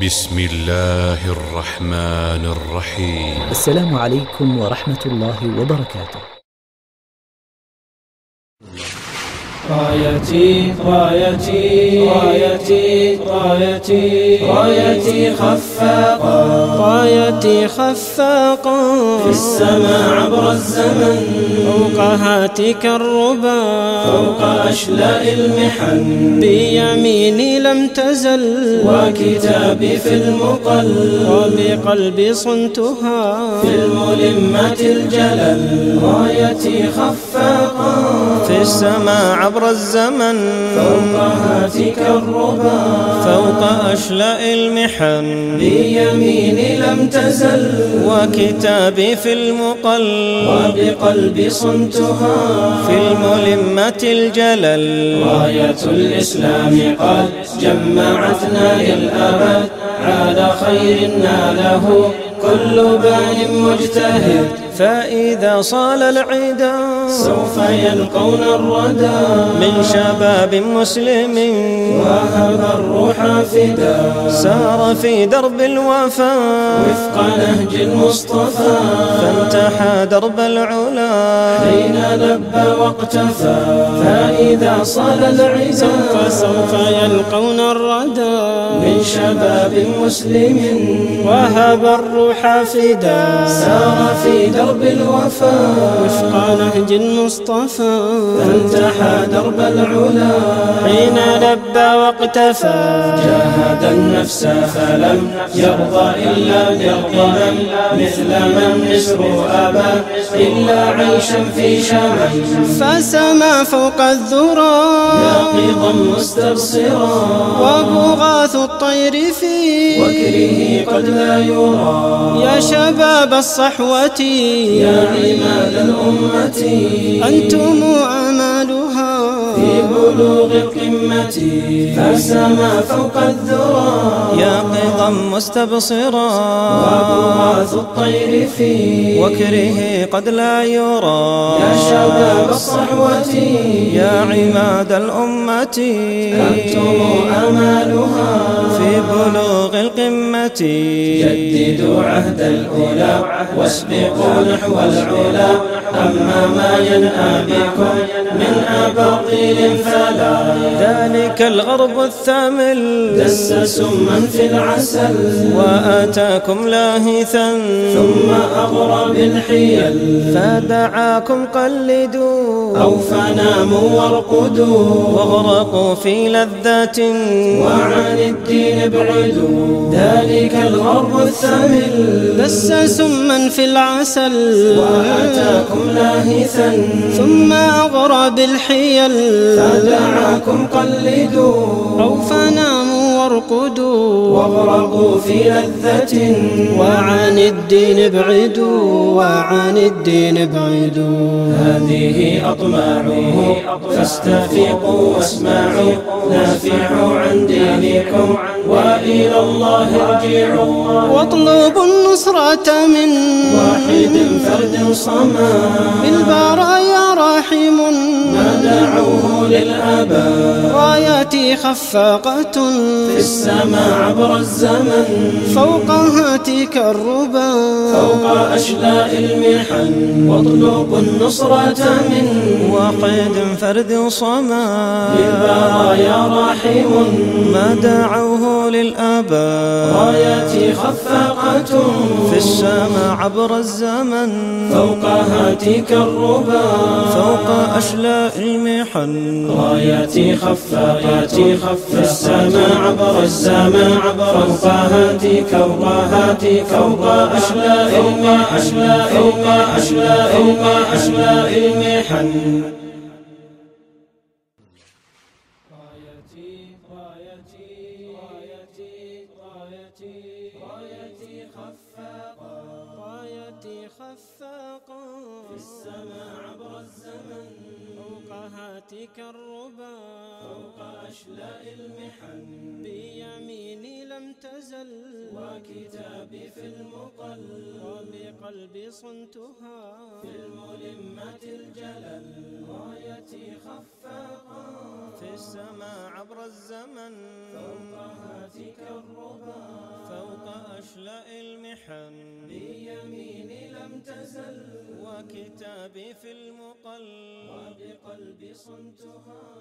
بسم الله الرحمن الرحيم. السلام عليكم ورحمة الله وبركاته. رايتي رايتي رايتي رايتي رايتي خفاقا، رايتي خفاقا في السماء عبر الزمن، فوق هاتك الربا، فوق أشلاء المحن، بيميني لم تزل وكتابي في المقل، وبقلبي صنتها في الملمات الجلل. رايتي خفاقا في السماء عبر الزمن، فوق هاتك الربا، فوق أشلاء المحن، بيميني لم تزل وكتابي في المقل، وبقلبي صنتها في الملمة الجلل. راية الإسلام قد جمعتنا للأبد، على خير ناله كل بان مجتهد، فإذا صال العيدا سوف يلقون الردى من شباب مسلم وهب الروح فدا، سار في درب الوفا وفق نهج المصطفى، فانتحى درب العلا حين لبى واقتفى، فإذا صال العيدا سوف يلقون الردى من شباب مسلم وهب الروح فدا، سار في درب الوفا وفق نهج المصطفى، فانتحى درب العلا حين لبى واقتفى، جاهد النفس فلم يرضى إلا برضا مثل من مصر أبى إلا عيشا في شمن، فسما فوق الذرى يقظا مستبصرا، وبغاث الطير في وكره قد لا يرى. يا شباب الصحوة يا عماد الأمة، أنتم آمالها في بلوغ القمة، فسما فوق الذرى يقظا مستبصرا، وبغاث الطير في وكره قد لا يرى. يا شباب الصحوة يا عماد الأمة، أنتم آمالها في بلوغ القمة، جددوا عهد الأولى واسبقوا نحو العلا، أما ما ينأى بكم من أباطيل فلا. ذلك الغرب الثامل دس سما في العسل، وآتاكم لاهثا ثم أغرى بالحيل، فدعاكم قلدوا أو فناموا وارقدوا، واغرقوا في لذات وعن الدين ابعدوا. ذلك الغرب الثامل دس سما في العسل، وآتاكم لاهثا ثم أغرى بالحيل، فدعاكم قلدوا أو فناموا وارقدوا، واغرقوا في لذة وعن الدين ابعدوا، وعن الدين ابعدوا. هذه أطماعه فاستفيقوا واسمعوا، نافعوا عن دينكم وإلى الله ارجعوا، واطلبوا النصرة من واحد فرد صمد، بالبرايا راحم ما دعوه للأبد. رايتي خفاقة في السماء عبر الزمن، فوق هاتك الربا، فوق أشلاء المحن، واطلبوا النصرة من واحد فرد صمد، بالبرايا راحم ما دعوه للأبد. رايتي خفاقة في السماء عبر الزمن، فوق هاتك الربا، فوق أشلاء المحن. رايتي خفاقة في السماء عبر الزمن، فوق هاتك الربا، فوق أشلاء المحن، فوق أشلاء المحن. رايتي خفاقا، رايتي خفاقا في السماء عبر الزمن، فوق هاتك الربا، فوق أشلاء المحن، بيميني لم تزل وكتابي في المقل، وبقلبي صنتها في الملمة الجلل. رايتي خفاقا في السماء عبر الزمن، فوق هاتك الربا، صحيحا بيميني لم تزل وكتابي في المقل وبقلبي صنتها